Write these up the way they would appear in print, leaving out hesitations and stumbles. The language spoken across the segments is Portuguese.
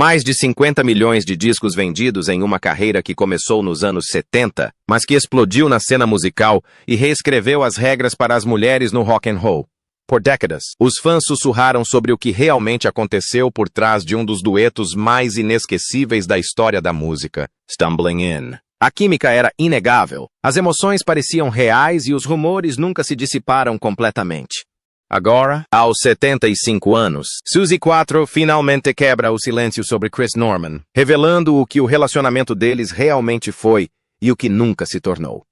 Mais de 50 milhões de discos vendidos em uma carreira que começou nos anos 70, mas que explodiu na cena musical e reescreveu as regras para as mulheres no rock and roll. Por décadas, os fãs sussurraram sobre o que realmente aconteceu por trás de um dos duetos mais inesquecíveis da história da música, Stumbling In. A química era inegável, as emoções pareciam reais e os rumores nunca se dissiparam completamente. Agora, aos 75 anos, Suzy Quatro finalmente quebra o silêncio sobre Chris Norman, revelando o que o relacionamento deles realmente foi e o que nunca se tornou.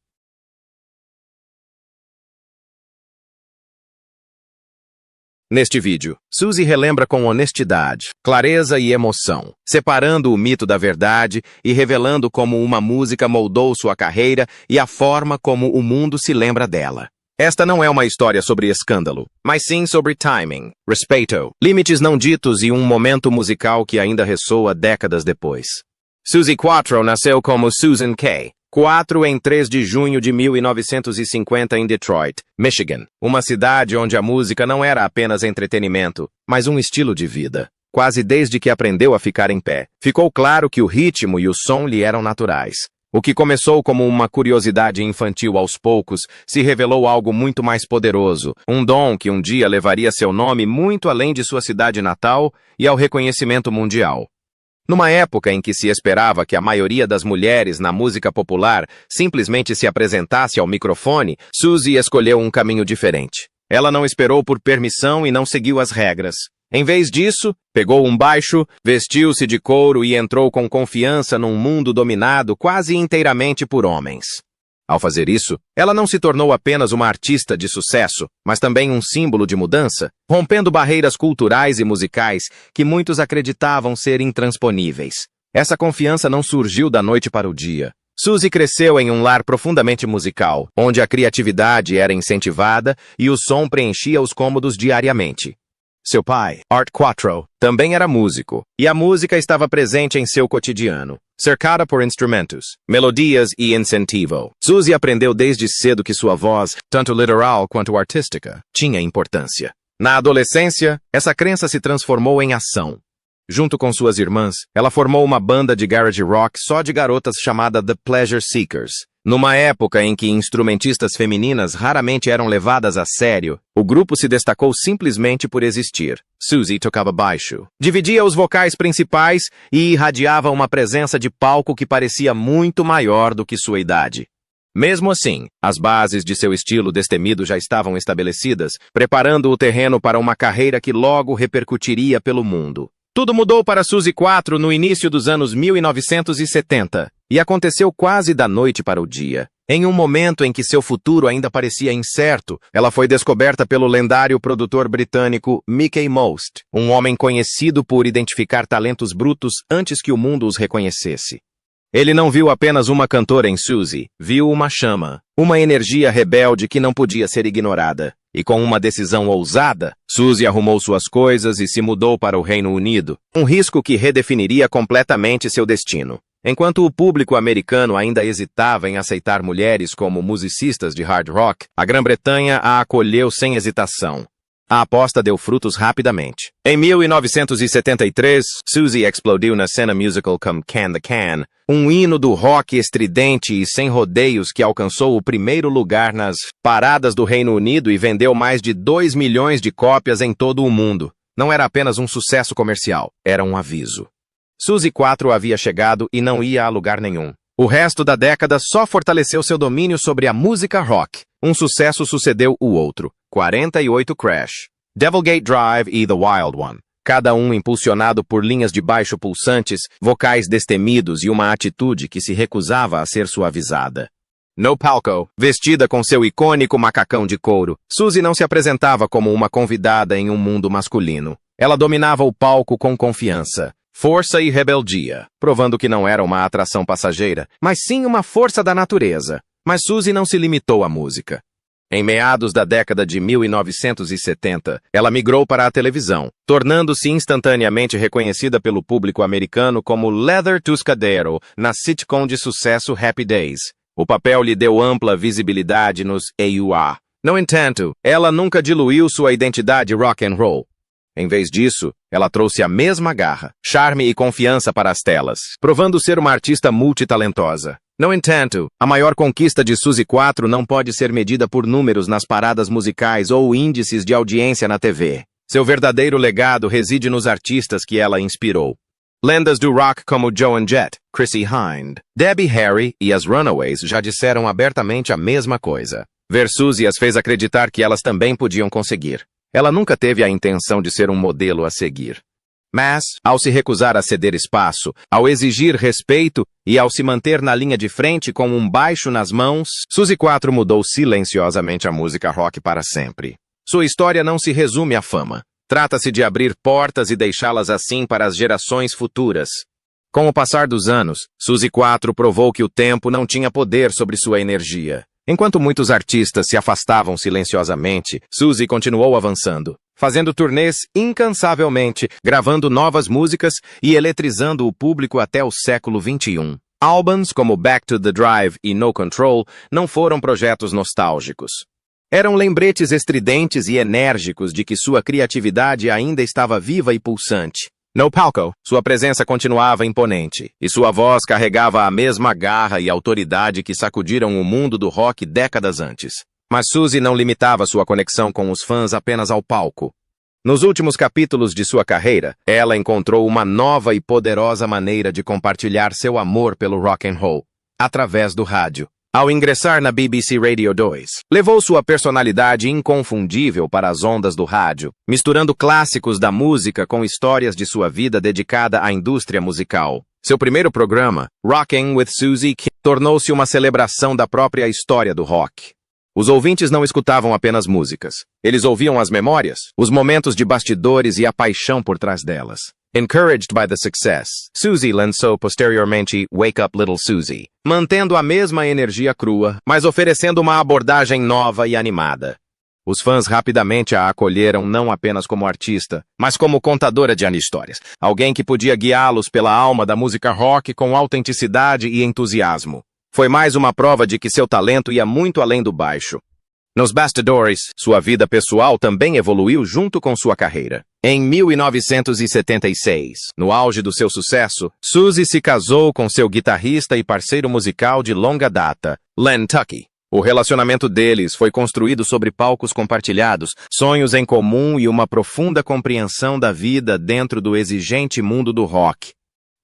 Neste vídeo, Suzy relembra com honestidade, clareza e emoção, separando o mito da verdade e revelando como uma música moldou sua carreira e a forma como o mundo se lembra dela. Esta não é uma história sobre escândalo, mas sim sobre timing, respeito, limites não ditos e um momento musical que ainda ressoa décadas depois. Suzy Quatro nasceu como Susan Kay, 4 em 3 de junho de 1950 em Detroit, Michigan, uma cidade onde a música não era apenas entretenimento, mas um estilo de vida. Quase desde que aprendeu a ficar em pé, ficou claro que o ritmo e o som lhe eram naturais. O que começou como uma curiosidade infantil aos poucos se revelou algo muito mais poderoso, um dom que um dia levaria seu nome muito além de sua cidade natal e ao reconhecimento mundial. Numa época em que se esperava que a maioria das mulheres na música popular simplesmente se apresentasse ao microfone, Suzy escolheu um caminho diferente. Ela não esperou por permissão e não seguiu as regras. Em vez disso, pegou um baixo, vestiu-se de couro e entrou com confiança num mundo dominado quase inteiramente por homens. Ao fazer isso, ela não se tornou apenas uma artista de sucesso, mas também um símbolo de mudança, rompendo barreiras culturais e musicais que muitos acreditavam ser intransponíveis. Essa confiança não surgiu da noite para o dia. Suzy cresceu em um lar profundamente musical, onde a criatividade era incentivada e o som preenchia os cômodos diariamente. Seu pai, Art Quatro, também era músico, e a música estava presente em seu cotidiano, cercada por instrumentos, melodias e incentivo. Suzy aprendeu desde cedo que sua voz, tanto literal quanto artística, tinha importância. Na adolescência, essa crença se transformou em ação. Junto com suas irmãs, ela formou uma banda de garage rock só de garotas chamada The Pleasure Seekers. Numa época em que instrumentistas femininas raramente eram levadas a sério, o grupo se destacou simplesmente por existir. Suzy tocava baixo, dividia os vocais principais e irradiava uma presença de palco que parecia muito maior do que sua idade. Mesmo assim, as bases de seu estilo destemido já estavam estabelecidas, preparando o terreno para uma carreira que logo repercutiria pelo mundo. Tudo mudou para Suzy Quatro no início dos anos 1970, e aconteceu quase da noite para o dia. Em um momento em que seu futuro ainda parecia incerto, ela foi descoberta pelo lendário produtor britânico Mickie Most, um homem conhecido por identificar talentos brutos antes que o mundo os reconhecesse. Ele não viu apenas uma cantora em Suzy, viu uma chama, uma energia rebelde que não podia ser ignorada. E com uma decisão ousada, Suzy arrumou suas coisas e se mudou para o Reino Unido, um risco que redefiniria completamente seu destino. Enquanto o público americano ainda hesitava em aceitar mulheres como musicistas de hard rock, a Grã-Bretanha a acolheu sem hesitação. A aposta deu frutos rapidamente. Em 1973, Suzy explodiu na cena musical como Can the Can, um hino do rock estridente e sem rodeios que alcançou o primeiro lugar nas paradas do Reino Unido e vendeu mais de 2 milhões de cópias em todo o mundo. Não era apenas um sucesso comercial, era um aviso. Suzy Quatro havia chegado e não ia a lugar nenhum. O resto da década só fortaleceu seu domínio sobre a música rock. Um sucesso sucedeu o outro. 48 Crash, Devilgate Drive e The Wild One. Cada um impulsionado por linhas de baixo pulsantes, vocais destemidos e uma atitude que se recusava a ser suavizada. No palco, vestida com seu icônico macacão de couro, Suzy não se apresentava como uma convidada em um mundo masculino. Ela dominava o palco com confiança, força e rebeldia, provando que não era uma atração passageira, mas sim uma força da natureza. Mas Suzy não se limitou à música. Em meados da década de 1970, ela migrou para a televisão, tornando-se instantaneamente reconhecida pelo público americano como Leather Tuscadero na sitcom de sucesso Happy Days. O papel lhe deu ampla visibilidade nos AUA. No entanto, ela nunca diluiu sua identidade rock and roll. Em vez disso, ela trouxe a mesma garra, charme e confiança para as telas, provando ser uma artista multitalentosa. No entanto, a maior conquista de Suzy 4 não pode ser medida por números nas paradas musicais ou índices de audiência na TV. Seu verdadeiro legado reside nos artistas que ela inspirou. Lendas do rock como Joan Jett, Chrissie Hynde, Debbie Harry e as Runaways já disseram abertamente a mesma coisa. Ver Suzy as fez acreditar que elas também podiam conseguir. Ela nunca teve a intenção de ser um modelo a seguir. Mas, ao se recusar a ceder espaço, ao exigir respeito e ao se manter na linha de frente com um baixo nas mãos, Suzy 4 mudou silenciosamente a música rock para sempre. Sua história não se resume à fama. Trata-se de abrir portas e deixá-las assim para as gerações futuras. Com o passar dos anos, Suzy 4 provou que o tempo não tinha poder sobre sua energia. Enquanto muitos artistas se afastavam silenciosamente, Suzy continuou avançando, fazendo turnês incansavelmente, gravando novas músicas e eletrizando o público até o século XXI. Álbuns como Back to the Drive e No Control não foram projetos nostálgicos. Eram lembretes estridentes e enérgicos de que sua criatividade ainda estava viva e pulsante. No palco, sua presença continuava imponente, e sua voz carregava a mesma garra e autoridade que sacudiram o mundo do rock décadas antes. Mas Suzy não limitava sua conexão com os fãs apenas ao palco. Nos últimos capítulos de sua carreira, ela encontrou uma nova e poderosa maneira de compartilhar seu amor pelo rock and roll, através do rádio. Ao ingressar na BBC Radio 2, levou sua personalidade inconfundível para as ondas do rádio, misturando clássicos da música com histórias de sua vida dedicada à indústria musical. Seu primeiro programa, Rocking with Suzy Q, tornou-se uma celebração da própria história do rock. Os ouvintes não escutavam apenas músicas. Eles ouviam as memórias, os momentos de bastidores e a paixão por trás delas. Encouraged by the success, Suzy lançou posteriormente Wake Up Little Suzy, mantendo a mesma energia crua, mas oferecendo uma abordagem nova e animada. Os fãs rapidamente a acolheram não apenas como artista, mas como contadora de histórias, alguém que podia guiá-los pela alma da música rock com autenticidade e entusiasmo. Foi mais uma prova de que seu talento ia muito além do baixo. Nos bastidores, sua vida pessoal também evoluiu junto com sua carreira. Em 1976, no auge do seu sucesso, Suzy se casou com seu guitarrista e parceiro musical de longa data, Len Tucky. O relacionamento deles foi construído sobre palcos compartilhados, sonhos em comum e uma profunda compreensão da vida dentro do exigente mundo do rock.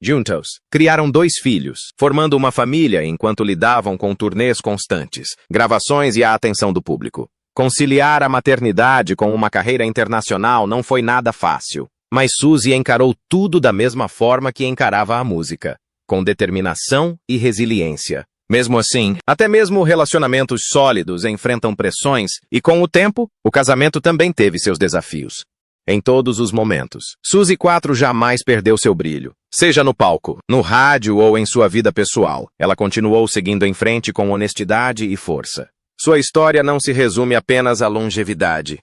Juntos, criaram 2 filhos, formando uma família enquanto lidavam com turnês constantes, gravações e a atenção do público. Conciliar a maternidade com uma carreira internacional não foi nada fácil, mas Suzy encarou tudo da mesma forma que encarava a música, com determinação e resiliência. Mesmo assim, até mesmo relacionamentos sólidos enfrentam pressões e, com o tempo, o casamento também teve seus desafios. Em todos os momentos, Suzy 4 jamais perdeu seu brilho. Seja no palco, no rádio ou em sua vida pessoal, ela continuou seguindo em frente com honestidade e força. Sua história não se resume apenas à longevidade.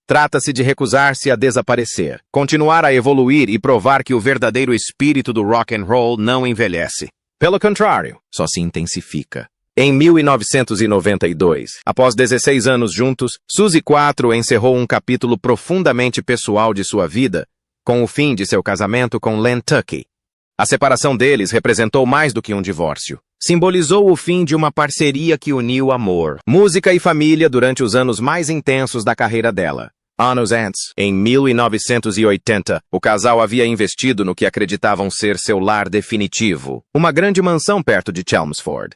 Trata-se de recusar-se a desaparecer, continuar a evoluir e provar que o verdadeiro espírito do rock and roll não envelhece. Pelo contrário, só se intensifica. Em 1992, após 16 anos juntos, Suzy 4 encerrou um capítulo profundamente pessoal de sua vida, com o fim de seu casamento com Len Tucky. A separação deles representou mais do que um divórcio. Simbolizou o fim de uma parceria que uniu amor, música e família durante os anos mais intensos da carreira dela. Anos antes, em 1980, o casal havia investido no que acreditavam ser seu lar definitivo, uma grande mansão perto de Chelmsford.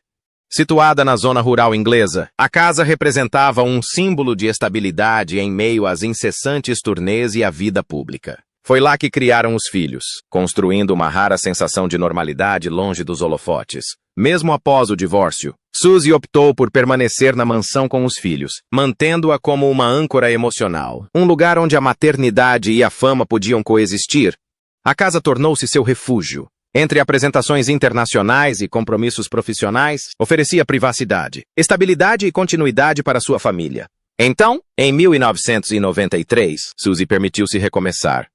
Situada na zona rural inglesa, a casa representava um símbolo de estabilidade em meio às incessantes turnês e à vida pública. Foi lá que criaram os filhos, construindo uma rara sensação de normalidade longe dos holofotes. Mesmo após o divórcio, Suzy optou por permanecer na mansão com os filhos, mantendo-a como uma âncora emocional, um lugar onde a maternidade e a fama podiam coexistir. A casa tornou-se seu refúgio. Entre apresentações internacionais e compromissos profissionais, oferecia privacidade, estabilidade e continuidade para sua família. Então, em 1993, Suzy permitiu-se recomeçar.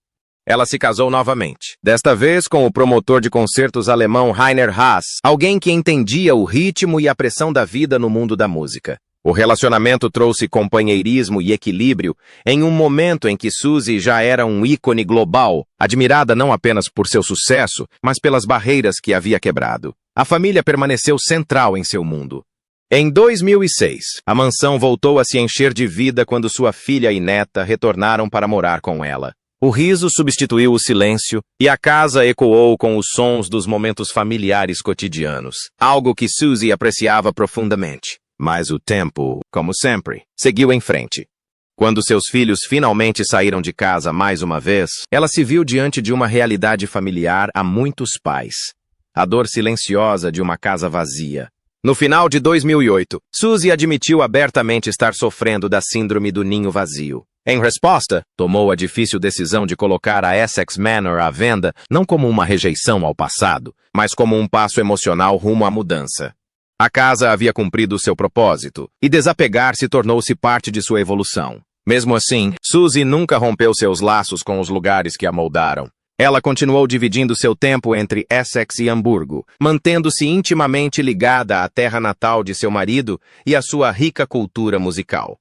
Ela se casou novamente, desta vez com o promotor de concertos alemão Rainer Haas, alguém que entendia o ritmo e a pressão da vida no mundo da música. O relacionamento trouxe companheirismo e equilíbrio em um momento em que Suzy já era um ícone global, admirada não apenas por seu sucesso, mas pelas barreiras que havia quebrado. A família permaneceu central em seu mundo. Em 2006, a mansão voltou a se encher de vida quando sua filha e neta retornaram para morar com ela. O riso substituiu o silêncio e a casa ecoou com os sons dos momentos familiares cotidianos, algo que Suzy apreciava profundamente. Mas o tempo, como sempre, seguiu em frente. Quando seus filhos finalmente saíram de casa mais uma vez, ela se viu diante de uma realidade familiar a muitos pais. A dor silenciosa de uma casa vazia. No final de 2008, Suzy admitiu abertamente estar sofrendo da síndrome do ninho vazio. Em resposta, tomou a difícil decisão de colocar a Essex Manor à venda não como uma rejeição ao passado, mas como um passo emocional rumo à mudança. A casa havia cumprido seu propósito, e desapegar-se tornou-se parte de sua evolução. Mesmo assim, Suzy nunca rompeu seus laços com os lugares que a moldaram. Ela continuou dividindo seu tempo entre Essex e Hamburgo, mantendo-se intimamente ligada à terra natal de seu marido e à sua rica cultura musical.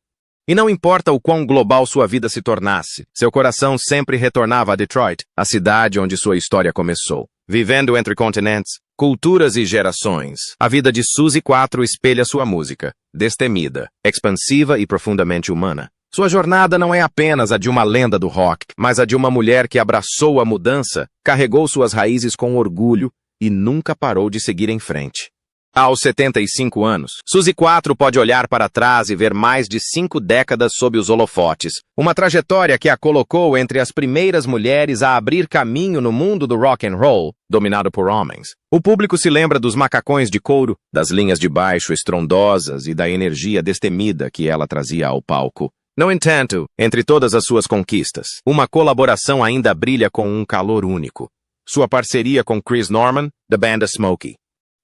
E não importa o quão global sua vida se tornasse, seu coração sempre retornava a Detroit, a cidade onde sua história começou. Vivendo entre continentes, culturas e gerações, a vida de Suzy IV espelha sua música, destemida, expansiva e profundamente humana. Sua jornada não é apenas a de uma lenda do rock, mas a de uma mulher que abraçou a mudança, carregou suas raízes com orgulho e nunca parou de seguir em frente. Aos 75 anos, Suzy IV pode olhar para trás e ver mais de 5 décadas sob os holofotes, uma trajetória que a colocou entre as primeiras mulheres a abrir caminho no mundo do rock and roll, dominado por homens. O público se lembra dos macacões de couro, das linhas de baixo estrondosas e da energia destemida que ela trazia ao palco. No entanto, entre todas as suas conquistas, uma colaboração ainda brilha com um calor único. Sua parceria com Chris Norman, da banda Smokey.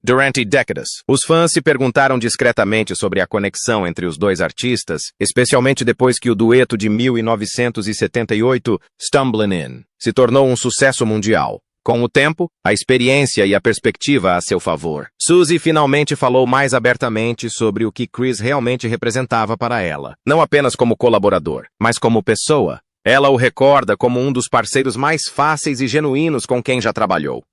Durante décadas, os fãs se perguntaram discretamente sobre a conexão entre os dois artistas, especialmente depois que o dueto de 1978, Stumblin' In, se tornou um sucesso mundial. Com o tempo, a experiência e a perspectiva a seu favor, Suzy finalmente falou mais abertamente sobre o que Chris realmente representava para ela, não apenas como colaborador, mas como pessoa. Ela o recorda como um dos parceiros mais fáceis e genuínos com quem já trabalhou.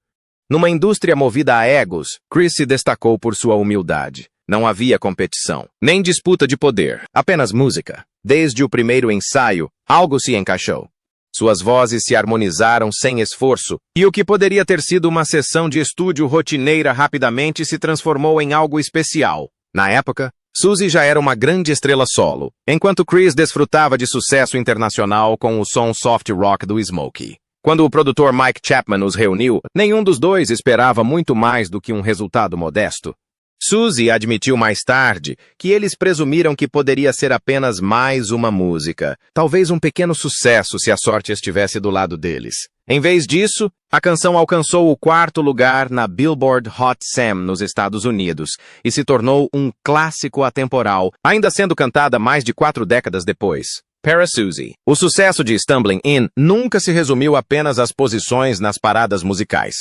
Numa indústria movida a egos, Chris se destacou por sua humildade. Não havia competição, nem disputa de poder, apenas música. Desde o primeiro ensaio, algo se encaixou. Suas vozes se harmonizaram sem esforço, e o que poderia ter sido uma sessão de estúdio rotineira rapidamente se transformou em algo especial. Na época, Suzy já era uma grande estrela solo, enquanto Chris desfrutava de sucesso internacional com o som soft rock do Smokey. Quando o produtor Mike Chapman os reuniu, nenhum dos dois esperava muito mais do que um resultado modesto. Suzy admitiu mais tarde que eles presumiram que poderia ser apenas mais uma música, talvez um pequeno sucesso se a sorte estivesse do lado deles. Em vez disso, a canção alcançou o 4º lugar na Billboard Hot 100 nos Estados Unidos e se tornou um clássico atemporal, ainda sendo cantada mais de 4 décadas depois. Para Suzy, o sucesso de Stumblin' In nunca se resumiu apenas às posições nas paradas musicais.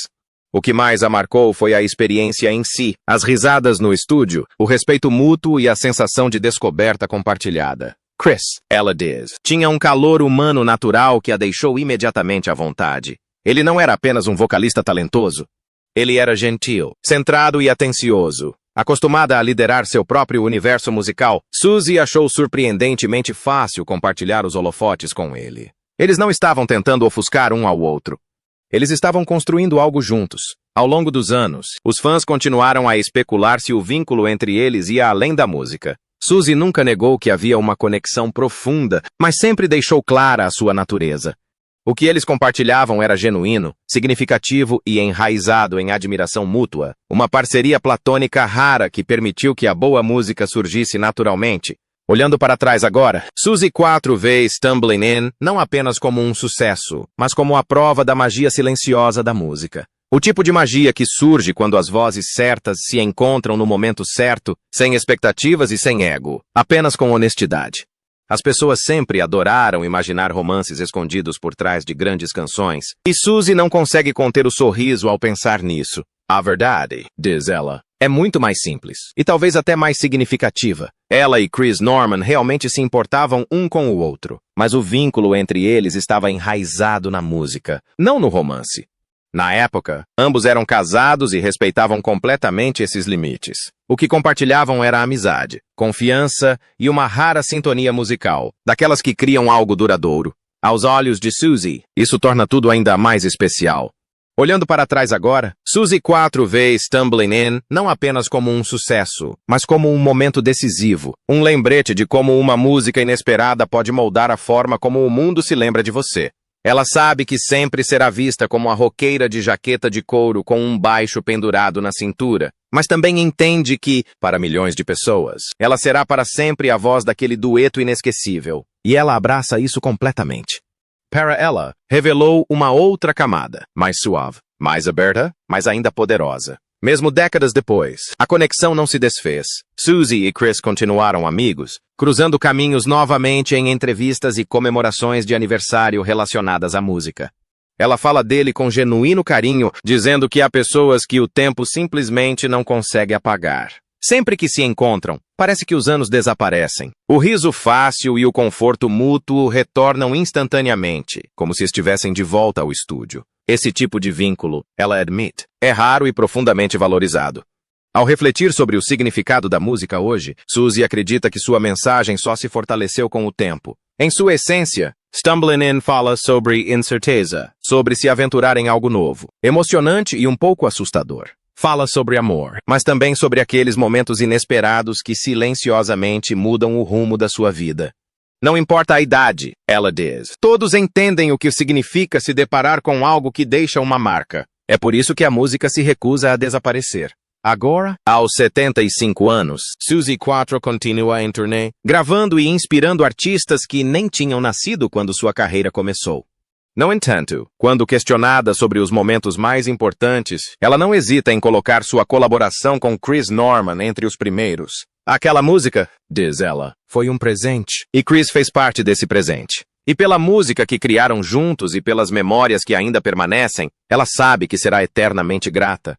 O que mais a marcou foi a experiência em si, as risadas no estúdio, o respeito mútuo e a sensação de descoberta compartilhada. Chris, ela diz, tinha um calor humano natural que a deixou imediatamente à vontade. Ele não era apenas um vocalista talentoso. Ele era gentil, centrado e atencioso. Acostumada a liderar seu próprio universo musical, Suzy achou surpreendentemente fácil compartilhar os holofotes com ele. Eles não estavam tentando ofuscar um ao outro. Eles estavam construindo algo juntos. Ao longo dos anos, os fãs continuaram a especular se o vínculo entre eles ia além da música. Suzy nunca negou que havia uma conexão profunda, mas sempre deixou clara a sua natureza. O que eles compartilhavam era genuíno, significativo e enraizado em admiração mútua, uma parceria platônica rara que permitiu que a boa música surgisse naturalmente. Olhando para trás agora, Suzy IV vê Stumblin' In não apenas como um sucesso, mas como a prova da magia silenciosa da música. O tipo de magia que surge quando as vozes certas se encontram no momento certo, sem expectativas e sem ego, apenas com honestidade. As pessoas sempre adoraram imaginar romances escondidos por trás de grandes canções, e Suzy não consegue conter o sorriso ao pensar nisso. A verdade, diz ela, é muito mais simples, e talvez até mais significativa. Ela e Chris Norman realmente se importavam um com o outro, mas o vínculo entre eles estava enraizado na música, não no romance. Na época, ambos eram casados e respeitavam completamente esses limites. O que compartilhavam era a amizade, confiança e uma rara sintonia musical, daquelas que criam algo duradouro. Aos olhos de Suzy, isso torna tudo ainda mais especial. Olhando para trás agora, Suzy 4 vê Stumbling In não apenas como um sucesso, mas como um momento decisivo, um lembrete de como uma música inesperada pode moldar a forma como o mundo se lembra de você. Ela sabe que sempre será vista como a roqueira de jaqueta de couro com um baixo pendurado na cintura, mas também entende que, para milhões de pessoas, ela será para sempre a voz daquele dueto inesquecível, e ela abraça isso completamente. Para ela, revelou uma outra camada, mais suave, mais aberta, mas ainda poderosa. Mesmo décadas depois, a conexão não se desfez. Suzy e Chris continuaram amigos, cruzando caminhos novamente em entrevistas e comemorações de aniversário relacionadas à música. Ela fala dele com genuíno carinho, dizendo que há pessoas que o tempo simplesmente não consegue apagar. Sempre que se encontram, parece que os anos desaparecem. O riso fácil e o conforto mútuo retornam instantaneamente, como se estivessem de volta ao estúdio. Esse tipo de vínculo, ela admite, é raro e profundamente valorizado. Ao refletir sobre o significado da música hoje, Suzy acredita que sua mensagem só se fortaleceu com o tempo. Em sua essência, Stumbling In fala sobre incerteza, sobre se aventurar em algo novo, emocionante e um pouco assustador. Fala sobre amor, mas também sobre aqueles momentos inesperados que silenciosamente mudam o rumo da sua vida. Não importa a idade, ela diz. Todos entendem o que significa se deparar com algo que deixa uma marca. É por isso que a música se recusa a desaparecer. Agora, aos 75 anos, Suzy 4 continua em turnê, gravando e inspirando artistas que nem tinham nascido quando sua carreira começou. No entanto, quando questionada sobre os momentos mais importantes, ela não hesita em colocar sua colaboração com Chris Norman entre os primeiros. Aquela música, diz ela, foi um presente, e Chris fez parte desse presente. E pela música que criaram juntos e pelas memórias que ainda permanecem, ela sabe que será eternamente grata.